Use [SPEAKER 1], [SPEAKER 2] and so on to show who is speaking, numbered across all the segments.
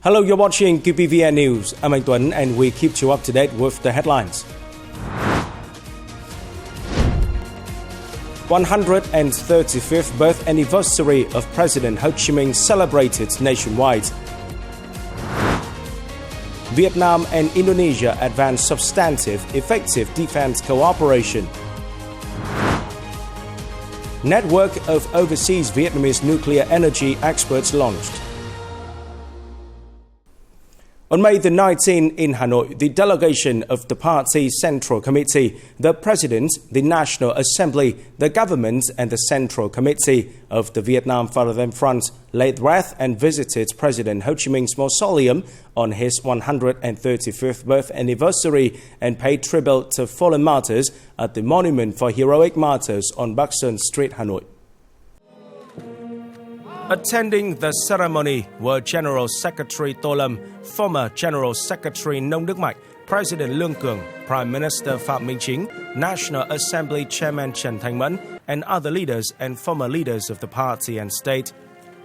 [SPEAKER 1] Hello, you're watching QPVN News. I'm Anh Tuấn and we keep you up to date with the headlines. 135th birth anniversary of President Ho Chi Minh celebrated nationwide. Vietnam and Indonesia advance substantive, effective defense cooperation. Network of overseas Vietnamese nuclear energy experts launched. On May the 19th in Hanoi, the delegation of the Party Central Committee, the President, the National Assembly, the Government and the Central Committee of the Vietnam Fatherland Front laid wreath and visited President Ho Chi Minh's mausoleum on his 135th birth anniversary and paid tribute to fallen martyrs at the Monument for Heroic Martyrs on Bắc Sơn Street, Hanoi. Attending the ceremony were General Secretary Tô Lâm, former General Secretary Nông Đức Mạnh, President Lương Cường, Prime Minister Phạm Minh Chính, National Assembly Chairman Trần Thanh Mẫn, and other leaders and former leaders of the party and state.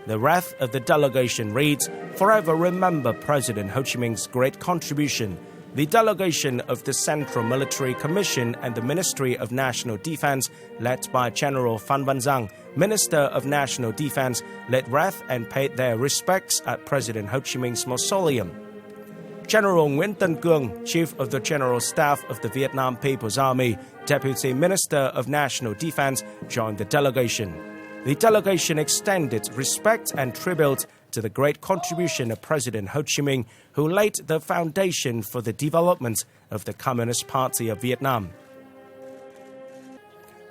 [SPEAKER 1] The wreath of the delegation reads, "Forever remember President Ho Chi Minh's great contribution." The delegation of the Central Military Commission and the Ministry of National Defense, led by General Phan Văn Giang, Minister of National Defense, led wreath and paid their respects at President Ho Chi Minh's mausoleum. General Nguyễn Tân Cương, Chief of the General Staff of the Vietnam People's Army, Deputy Minister of National Defense, joined the delegation. The delegation extended respect and tribute to the great contribution of President Ho Chi Minh, who laid the foundation for the development of the Communist Party of Vietnam.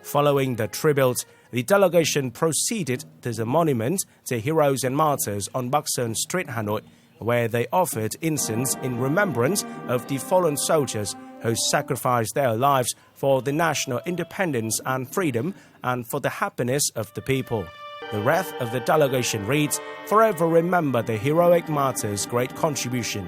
[SPEAKER 1] Following the tribute, the delegation proceeded to the monument to heroes and martyrs on Bắc Sơn Street, Hanoi, where they offered incense in remembrance of the fallen soldiers who sacrificed their lives for the national independence and freedom and for the happiness of the people. The wreath of the delegation reads, "Forever remember the heroic martyrs' great contribution."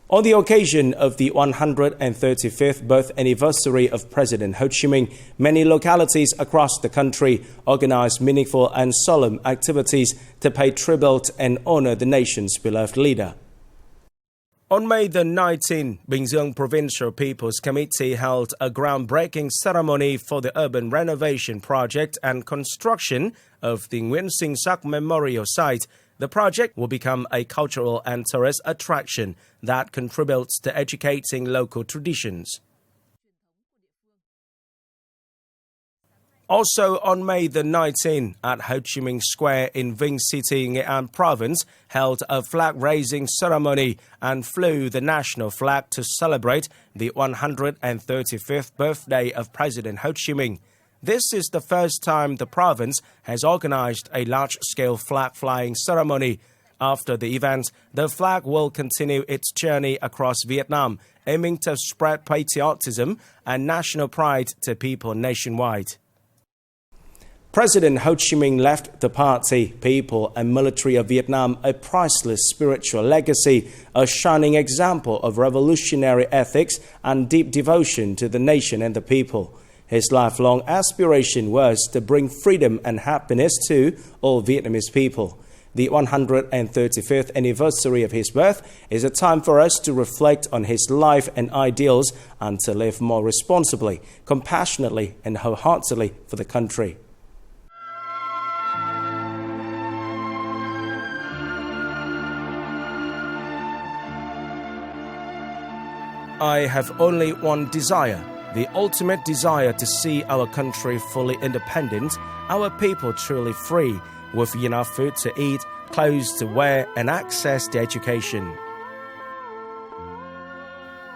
[SPEAKER 1] On the occasion of the 135th birth anniversary of President Ho Chi Minh, many localities across the country organized meaningful and solemn activities to pay tribute and honor the nation's beloved leader. On May the 19th, Bình Dương Provincial People's Committee held a groundbreaking ceremony for the urban renovation project and construction of the Nguyễn Sinh Sắc Memorial Site. The project will become a cultural and tourist attraction that contributes to educating local traditions. Also on May the 19th, at Ho Chi Minh Square in Vinh City, Nghệ An Province, held a flag-raising ceremony and flew the national flag to celebrate the 135th birthday of President Ho Chi Minh. This is the first time the province has organized a large-scale flag-flying ceremony. After the event, the flag will continue its journey across Vietnam, aiming to spread patriotism and national pride to people nationwide. President Ho Chi Minh left the party, people and military of Vietnam a priceless spiritual legacy, a shining example of revolutionary ethics and deep devotion to the nation and the people. His lifelong aspiration was to bring freedom and happiness to all Vietnamese people. The 135th anniversary of his birth is a time for us to reflect on his life and ideals and to live more responsibly, compassionately and wholeheartedly for the country. I have only one desire, the ultimate desire to see our country fully independent, our people truly free, with enough food to eat, clothes to wear, and access to education.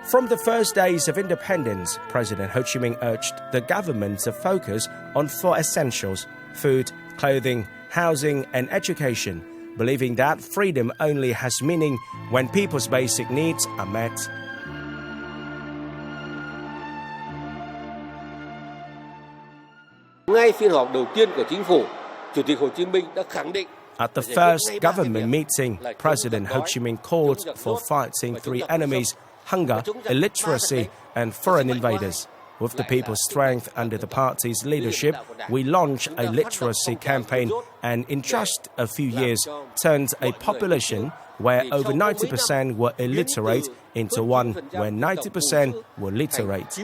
[SPEAKER 1] From the first days of independence, President Ho Chi Minh urged the government to focus on four essentials: food, clothing, housing, and education, believing that freedom only has meaning when people's basic needs are met.
[SPEAKER 2] Ngay phiên họp đầu tiên của chính phủ, Chủ tịch Hồ Chí Minh đã khẳng định.
[SPEAKER 1] At the first government meeting, President Ho Chi Minh called for fighting three enemies: hunger, illiteracy, and foreign invaders. With the people's strength under the party's leadership, we launched a literacy campaign and in just a few years turned a population where over 90% were illiterate into one where 90% were literate.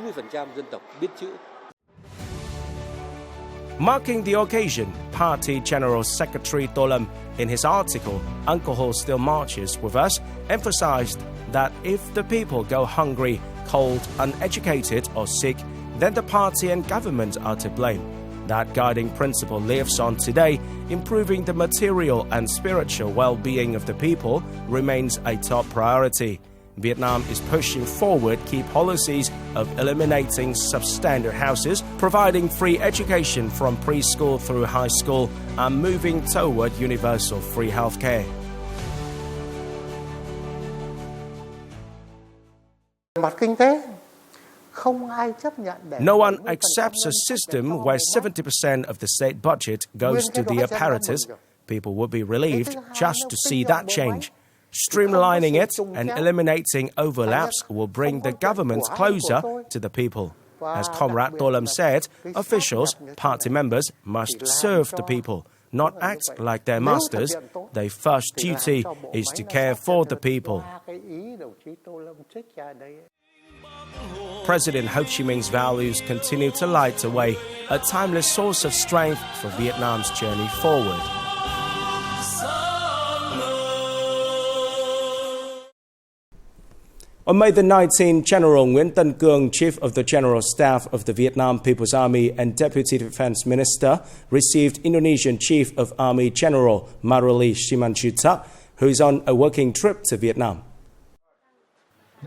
[SPEAKER 1] Marking the occasion, Party General Secretary Tolam, in his article, Alcohol Still Marches With Us, emphasized that if the people go hungry, cold, uneducated or sick, then the party and government are to blame. That guiding principle lives on today. Improving the material and spiritual well-being of the people remains a top priority. Vietnam is pushing forward key policies of eliminating substandard houses, providing free education from preschool through high school, and moving toward universal free healthcare. No one accepts a system where 70% of the state budget goes to the apparatus. People would be relieved just to see that change. Streamlining it and eliminating overlaps will bring the government closer to the people. As Comrade Tolam said, officials, party members must serve the people, not act like their masters. Their first duty is to care for the people. President Ho Chi Minh's values continue to light the way, a timeless source of strength for Vietnam's journey forward. On May the 19th, General Nguyễn Tân Cương, Chief of the General Staff of the Vietnam People's Army and Deputy Defense Minister, received Indonesian Chief of Army General Maruli Simanjuntak, who is on a working trip to Vietnam.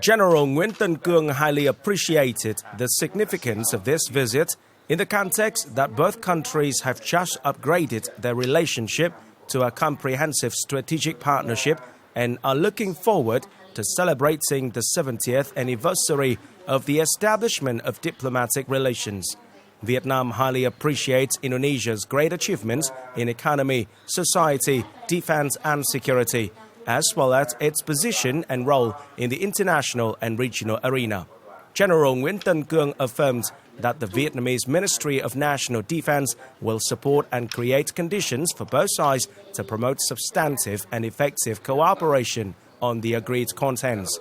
[SPEAKER 1] General Nguyễn Tân Cương highly appreciated the significance of this visit in the context that both countries have just upgraded their relationship to a comprehensive strategic partnership and are looking forward to celebrating the 70th anniversary of the establishment of diplomatic relations. Vietnam highly appreciates Indonesia's great achievements in economy, society, defense and security, as well as its position and role in the international and regional arena. General Nguyễn Tân Cương affirmed that the Vietnamese Ministry of National Defense will support and create conditions for both sides to promote substantive and effective cooperation on the agreed contents.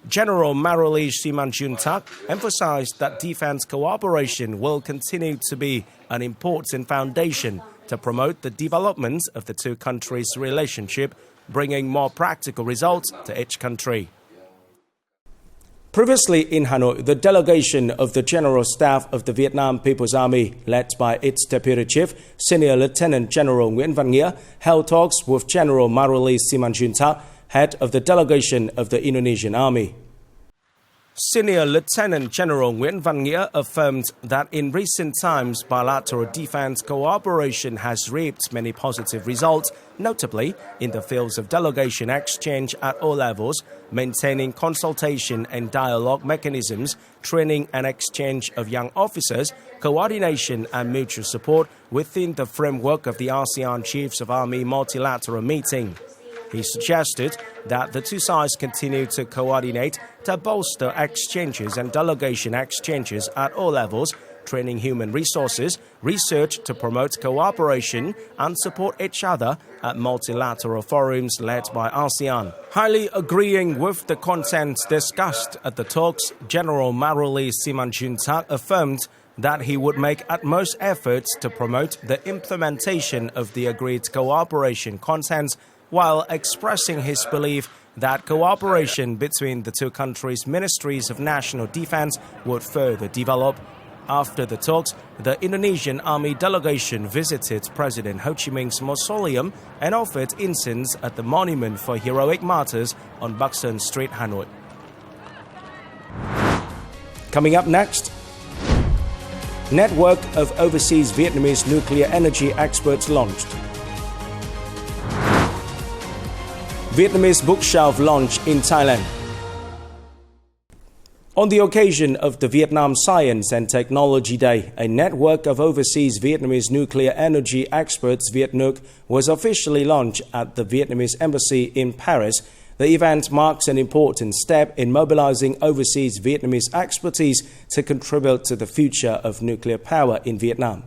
[SPEAKER 1] General Maruli Simanjuntak emphasized that defense cooperation will continue to be an important foundation to promote the development of the two countries' relationship, bringing more practical results to each country. Previously in Hanoi, the delegation of the General Staff of the Vietnam People's Army, led by its Deputy Chief, Senior Lieutenant General Nguyễn Văn Nghĩa, held talks with General Maruli Simanjuntak, head of the delegation of the Indonesian Army. Senior Lieutenant General Nguyễn Văn Nghĩa affirmed that in recent times, bilateral defense cooperation has reaped many positive results, notably in the fields of delegation exchange at all levels, maintaining consultation and dialogue mechanisms, training and exchange of young officers, coordination and mutual support within the framework of the ASEAN Chiefs of Army multilateral meeting. He suggested that the two sides continue to coordinate to bolster exchanges and delegation exchanges at all levels, training human resources, research to promote cooperation and support each other at multilateral forums led by ASEAN. Highly agreeing with the contents discussed at the talks, General Maruli Simanjuntak affirmed that he would make utmost efforts to promote the implementation of the agreed cooperation contents, while expressing his belief that cooperation between the two countries' ministries of national defense would further develop. After the talks, the Indonesian Army delegation visited President Ho Chi Minh's mausoleum and offered incense at the Monument for Heroic Martyrs on Bắc Sơn Street, Hanoi. Coming up next, network of overseas Vietnamese nuclear energy experts launched. Vietnamese bookshelf launch in Thailand. On the occasion of the Vietnam Science and Technology Day, a network of overseas Vietnamese nuclear energy experts, VietNuc, was officially launched at the Vietnamese Embassy in Paris. The event marks an important step in mobilizing overseas Vietnamese expertise to contribute to the future of nuclear power in Vietnam.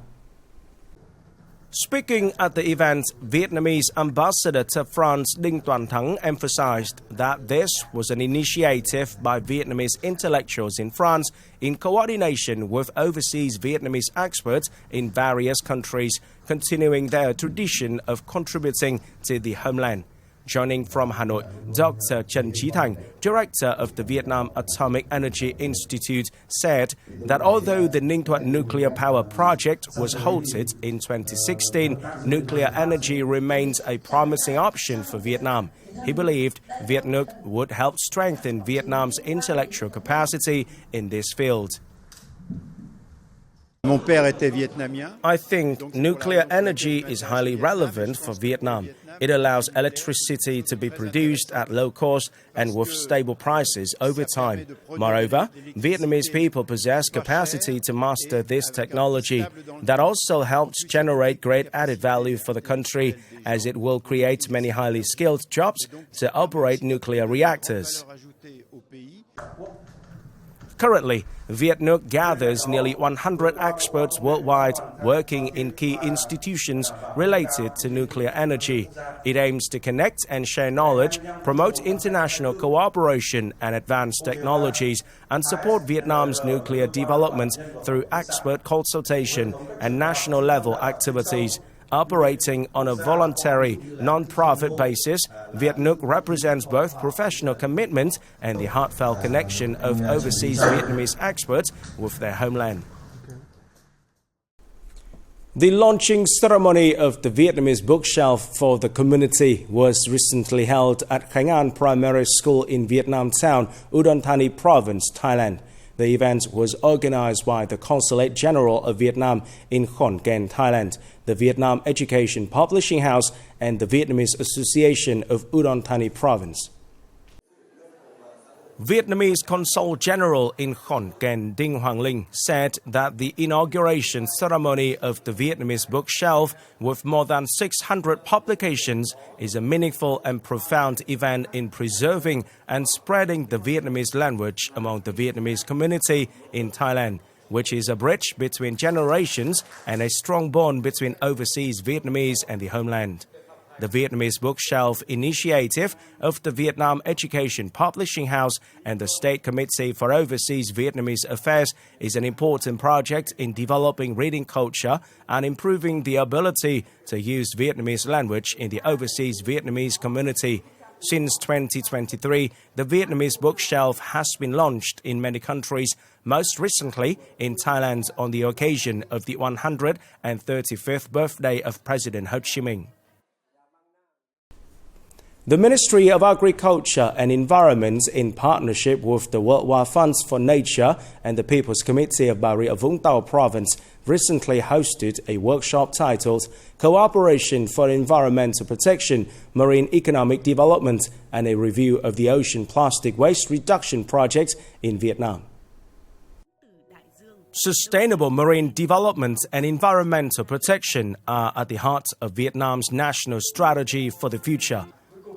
[SPEAKER 1] Speaking at the event, Vietnamese Ambassador to France Đinh Toàn Thắng emphasized that this was an initiative by Vietnamese intellectuals in France in coordination with overseas Vietnamese experts in various countries, continuing their tradition of contributing to the homeland. Joining from Hanoi, Dr. Trần Chí Thành, director of the Vietnam Atomic Energy Institute, said that although the Ninh Thuận nuclear power project was halted in 2016, nuclear energy remains a promising option for Vietnam. He believed VietNuc would help strengthen Vietnam's intellectual capacity in this field. I think nuclear energy is highly relevant for Vietnam. It allows electricity to be produced at low cost and with stable prices over time. Moreover, Vietnamese people possess capacity to master this technology. That also helps generate great added value for the country, as it will create many highly skilled jobs to operate nuclear reactors. Currently, VietNuc gathers nearly 100 experts worldwide working in key institutions related to nuclear energy. It aims to connect and share knowledge, promote international cooperation and advanced technologies, and support Vietnam's nuclear development through expert consultation and national-level activities. Operating on a voluntary, non-profit basis, VietNuc represents both professional commitment and the heartfelt connection of overseas Vietnamese experts with their homeland. The launching ceremony of the Vietnamese bookshelf for the community was recently held at Khánh An Primary School in Vietnam Town, Udon Thani Province, Thailand. The event was organized by the Consulate General of Vietnam in Khon Kaen, Thailand, the Vietnam Education Publishing House, and the Vietnamese Association of Udon Thani Province. Vietnamese Consul General in Khon Kaen Đinh Hoàng Linh said that the inauguration ceremony of the Vietnamese bookshelf with more than 600 publications is a meaningful and profound event in preserving and spreading the Vietnamese language among the Vietnamese community in Thailand, which is a bridge between generations and a strong bond between overseas Vietnamese and the homeland. The Vietnamese Bookshelf initiative of the Vietnam Education Publishing House and the State Committee for Overseas Vietnamese Affairs is an important project in developing reading culture and improving the ability to use Vietnamese language in the overseas Vietnamese community. Since 2023, the Vietnamese Bookshelf has been launched in many countries, most recently in Thailand on the occasion of the 135th birthday of President Ho Chi Minh. The Ministry of Agriculture and Environment, in partnership with the Worldwide Funds for Nature and the People's Committee of Bà Rịa Vũng Tàu Province, recently hosted a workshop titled Cooperation for Environmental Protection, Marine Economic Development, and a review of the Ocean Plastic Waste Reduction Project in Vietnam. Sustainable marine development and environmental protection are at the heart of Vietnam's national strategy for the future.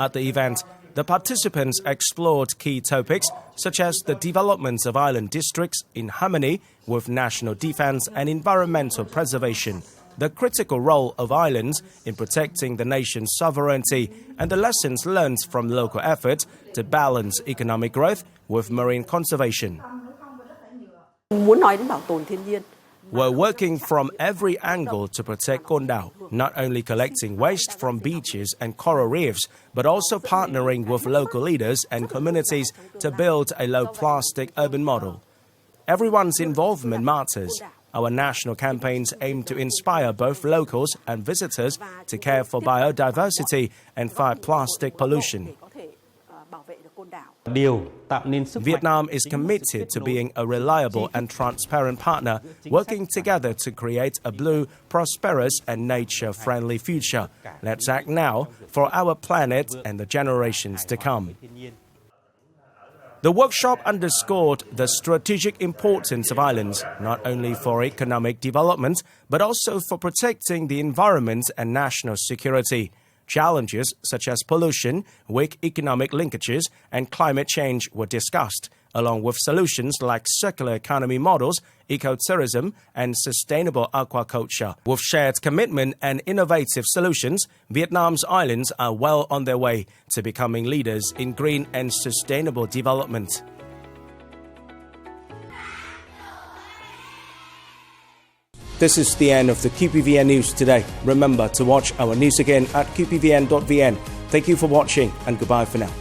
[SPEAKER 1] At the event, the participants explored key topics such as the development of island districts in harmony with national defense and environmental preservation, the critical role of islands in protecting the nation's sovereignty, and the lessons learned from local efforts to balance economic growth with marine conservation. We're working from every angle to protect Côn Đảo, not only collecting waste from beaches and coral reefs, but also partnering with local leaders and communities to build a low-plastic urban model. Everyone's involvement matters. Our national campaigns aim to inspire both locals and visitors to care for biodiversity and fight plastic pollution. Vietnam is committed to being a reliable and transparent partner, working together to create a blue, prosperous and nature-friendly future. Let's act now for our planet and the generations to come. The workshop underscored the strategic importance of islands, not only for economic development, but also for protecting the environment and national security. Challenges such as pollution, weak economic linkages, and climate change were discussed, along with solutions like circular economy models, ecotourism, and sustainable aquaculture. With shared commitment and innovative solutions, Vietnam's islands are well on their way to becoming leaders in green and sustainable development. This is the end of the QPVN News today. Remember to watch our news again at qpvn.vn. Thank you for watching and goodbye for now.